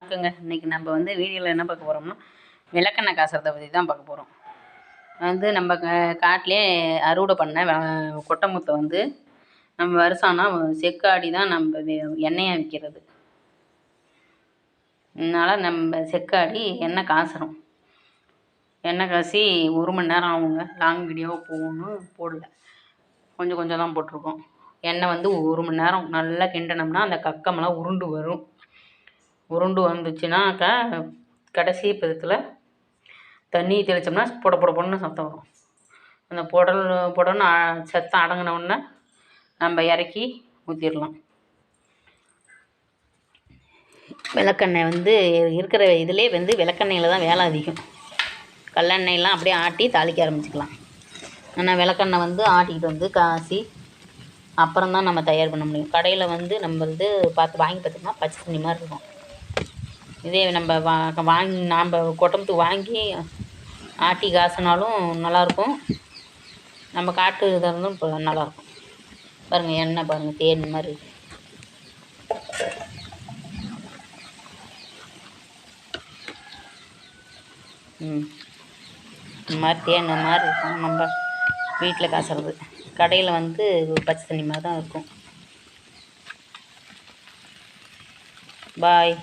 இருக்குங்க. இன்றைக்கி நம்ம வந்து வீடியோவில் என்ன பார்க்க போகிறோம்னா விளக்கெண்ணெய் காசுறதை பற்றி தான் பார்க்க போகிறோம். வந்து நம்ம காட்டிலே அறுவடை பண்ண கொட்டை முத்தை வந்து நம்ம வருஷம்னா செக்காடி தான் நம்ம எண்ணெயாக விற்கிறது. அதனால் நம்ம செக்காடி எண்ணெய் காசுறோம். எண்ணெய் காசி 1 மணி நேரம் ஆகுங்க. லாங் வீடியோவாக போடல, கொஞ்சம் கொஞ்சம் தான் போட்டிருக்கோம். எண்ணெய் வந்து 1 மணி நேரம் நல்லா கிண்டனோம்னா அந்த கக்கமெல்லாம் உருண்டு வரும். உருண்டு வந்துச்சுன்னாக்கா கடைசி பதத்தில் தண்ணி தெளித்தோம்னா பொடன்னு சத்தம் வரும். அந்த பொடன்னு சத்தம் அடங்கினோடனே நம்ம இறக்கி ஊற்றிடலாம். விளக்கெண்ணெய் வந்து இருக்கிற இதிலே வந்து விளக்கெண்ணெயில் தான் வேலை அதிகம். கல்லெண்ணெயெல்லாம் அப்படியே ஆட்டி தாளிக்க ஆரம்பிச்சிக்கலாம். ஆனால் விளக்கெண்ணெய் வந்து ஆட்டிக்கிட்டு வந்து காசி அப்புறம் தான் நம்ம தயார் பண்ண முடியும். கடையில் வந்து நம்ம வந்து வாங்கி பார்த்தோம்னா பச்சை தண்ணி மாதிரி இருக்கும். இதே நம்ம நாம் கொட்டமுத்து வாங்கி ஆட்டி காசுனாலும் நல்லாயிருக்கும். நம்ம காட்டு இதாக இருந்தும் இப்போ நல்லாயிருக்கும். பாருங்கள், எண்ணெய் பாருங்கள், தேன் மாதிரி இருக்குது. இந்த மாதிரி தேன் மாதிரி இருக்கும். நம்ம வீட்டில் காசுறது கடையில் வந்து பச்சை தண்ணி மாதிரி தான் இருக்கும். பாய்.